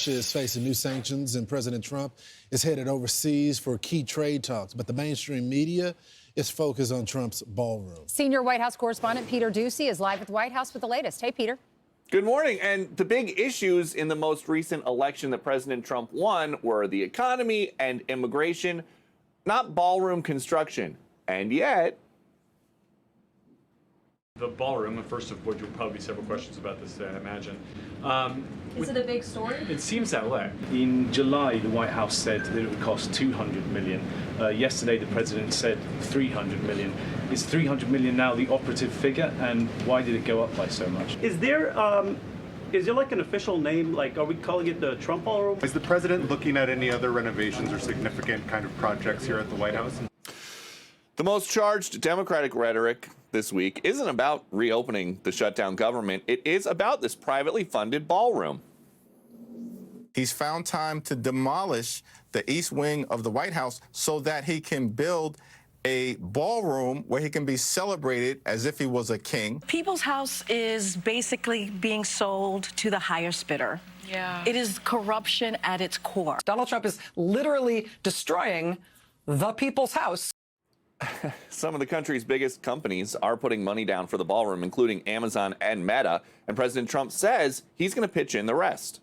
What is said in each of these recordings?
Is facing new sanctions, and President Trump is headed overseas for key trade talks. But the mainstream media is focused on Trump's ballroom. Senior White House correspondent Peter Doocy is live at the White House with the latest. Hey, Peter. Good morning. And the big issues in the most recent election that President Trump won were the economy and immigration, not ballroom construction. And yet, the ballroom, and first of which, you'll probably be several questions about this today, I imagine. Is it a big story? It seems that way. In July, the White House said that it would cost $200 million. Yesterday, the president said $300 million. Is $300 million now the operative figure, and why did it go up by so much? Is there like an official name? Like, are we calling it the Trump Ballroom? Is the president looking at any other renovations or significant kind of projects here at the White House? the most charged Democratic rhetoric this week isn't about reopening the shutdown government. It is about this privately funded ballroom. He's found time to demolish the east wing of the White House so that he can build a ballroom where he can be celebrated as if he was a king. People's House is basically being sold to the highest bidder. Yeah. It is corruption at its core. Donald Trump is literally destroying the People's House. Some of the country's biggest companies are putting money down for the ballroom, including Amazon and Meta, and President Trump says he's going to pitch in the rest.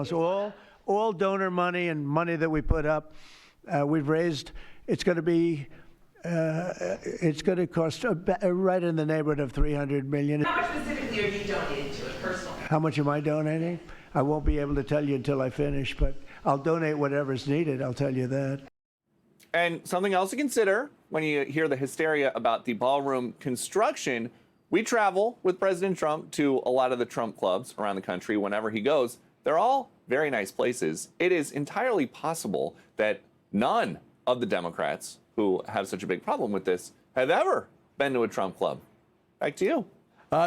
So all donor money and money that we put up, we've raised. It's going to cost right in the neighborhood of $300 million. How much specifically are you donating to it personally? How much am I donating? I won't be able to tell you until I finish, but I'll donate whatever's needed. I'll tell you that. And something else to consider when you hear the hysteria about the ballroom construction, we travel with President Trump to a lot of the Trump clubs around the country whenever he goes. They're all very nice places. It is entirely possible that none of the Democrats who have such a big problem with this have ever been to a Trump club. Back to you.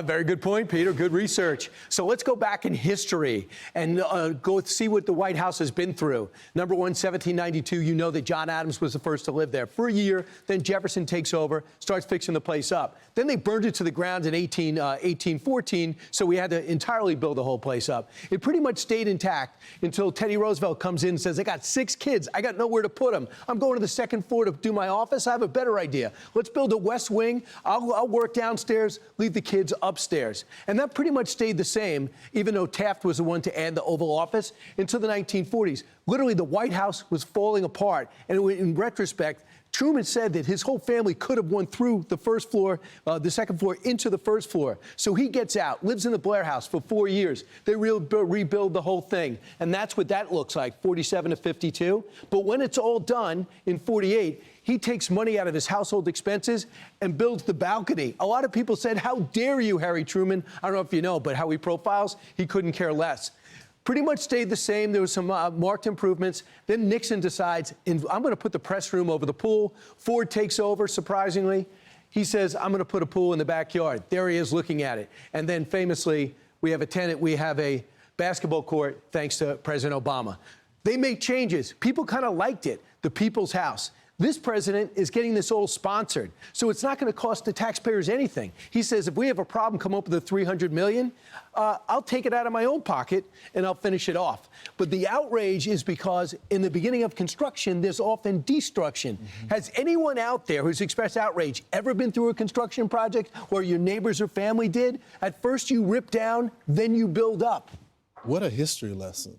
Very good point, Peter. Good research. So let's go back in history and go see what the White House has been through. Number one, 1792, you know that John Adams was the first to live there for a year. Then Jefferson takes over, starts fixing the place up. Then they burned it to the ground in 1814, so we had to entirely build the whole place up. It pretty much stayed intact until Teddy Roosevelt comes in and says, I got 6 kids. I got nowhere to put them. I'm going to the second floor to do my office. I have a better idea. Let's build a west wing. I'll work downstairs, leave the kids upstairs. And that pretty much stayed the same, even though Taft was the one to add the Oval Office, until the 1940s. Literally, the White House was falling apart. And in retrospect, Truman said that his whole family could have won through the first floor, the second floor, into the first floor. So he gets out, lives in the Blair House for 4 years. They rebuild the whole thing. And that's what that looks like, 47 to 52. But when it's all done in 48, he takes money out of his household expenses and builds the balcony. A lot of people said, how dare you, Harry Truman? I don't know if you know, but how he profiles, he couldn't care less. Pretty much stayed the same. There was some marked improvements. Then Nixon decides, I'm going to put the press room over the pool. Ford takes over, surprisingly. He says, I'm going to put a pool in the backyard. There he is looking at it. And then famously, we have a basketball court, thanks to President Obama. They make changes. People kind of liked it, the People's House. This president is getting this all sponsored, so it's not going to cost the taxpayers anything. He says, if we have a problem, come up with the $300 million, I'll take it out of my own pocket and I'll finish it off. But the outrage is because in the beginning of construction, there's often destruction. Has anyone out there who's expressed outrage ever been through a construction project where your neighbors or family did? At first you rip down, then you build up. What a history lesson.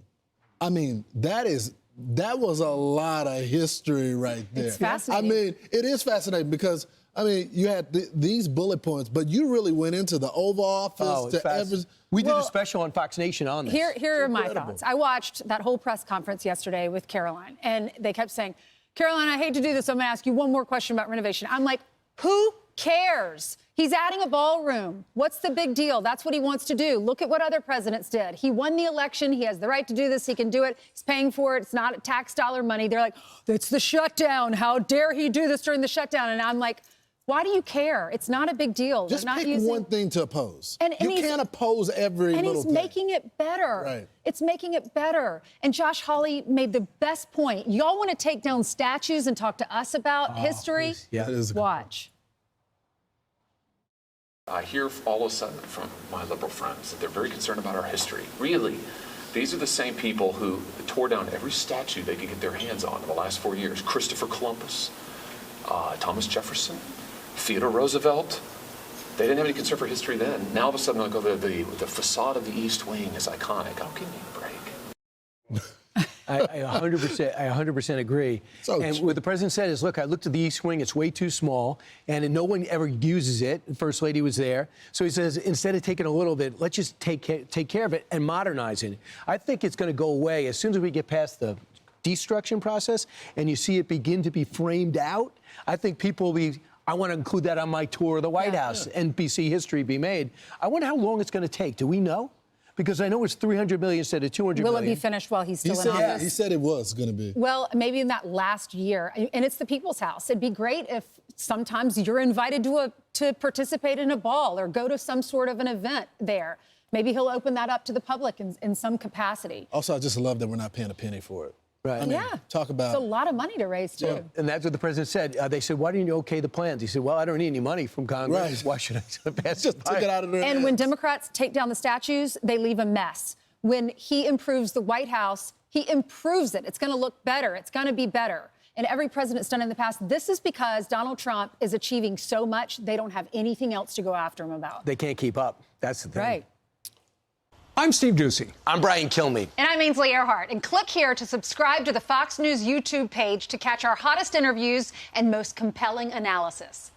I mean, that was a lot of history right there. It's fascinating. I mean, it is fascinating because, I mean, you had these bullet points, but you really went into the Oval Office. We did a special on Fox Nation on this. Here are my thoughts. I watched that whole press conference yesterday with Caroline, and they kept saying, Caroline, I hate to do this. I'm going to ask you one more question about renovation. I'm like, who cares? He's adding a ballroom. What's the big deal? That's what he wants to do. Look at what other presidents did. He won the election. He has the right to do this. He can do it. He's paying for it. It's not tax dollar money. They're like, it's the shutdown. How dare he do this during the shutdown? And I'm like, why do you care? It's not a big deal. Just pick one thing to oppose. And you can't oppose every little thing. And he's making it better. Right. It's making it better. And Josh Hawley made the best point. Y'all want to take down statues and talk to us about history? Yeah. Watch. I hear all of a sudden from my liberal friends that they're very concerned about our history. Really, These are the same people who tore down every statue they could get their hands on in the last 4 years. Christopher Columbus, Thomas Jefferson, Theodore Roosevelt. They didn't have any concern for history then. Now all of a sudden, like, the facade of the East Wing is iconic. Oh, give me a break. I 100% agree. And what the president said is, look, I looked at the East Wing, it's way too small, and no one ever uses it. The First Lady was there. So he says, instead of taking a little bit, let's just take care of it and modernize it. I think it's going to go away as soon as we get past the destruction process and you see it begin to be framed out. I think people will be, I want to include that on my tour of the White House, NBC history be made. I wonder how long it's going to take. Do we know? Because I know it's $300 million instead of $200 million. Will it be finished while he's still in office? Yeah, he said it was going to be. Well, maybe in that last year, and it's the People's House. It'd be great if sometimes you're invited to participate in a ball or go to some sort of an event there. Maybe he'll open that up to the public in some capacity. Also, I just love that we're not paying a penny for it. Right. I mean, talk about... It's a lot of money to raise, too. Well, and that's what the president said. They said, why didn't you okay the plans? He said, well, I don't need any money from Congress. Right. Why should I pass Just took it out of their And hands. when Democrats take down the statues, they leave a mess. When he improves the White House, he improves it. It's going to look better. It's going to be better. And every president's done in the past. This is because Donald Trump is achieving so much, they don't have anything else to go after him about. They can't keep up. That's the thing. Right. I'm Steve Doocy. I'm Brian Kilmeade. And I'm Ainsley Earhart. And click here to subscribe to the Fox News YouTube page to catch our hottest interviews and most compelling analysis.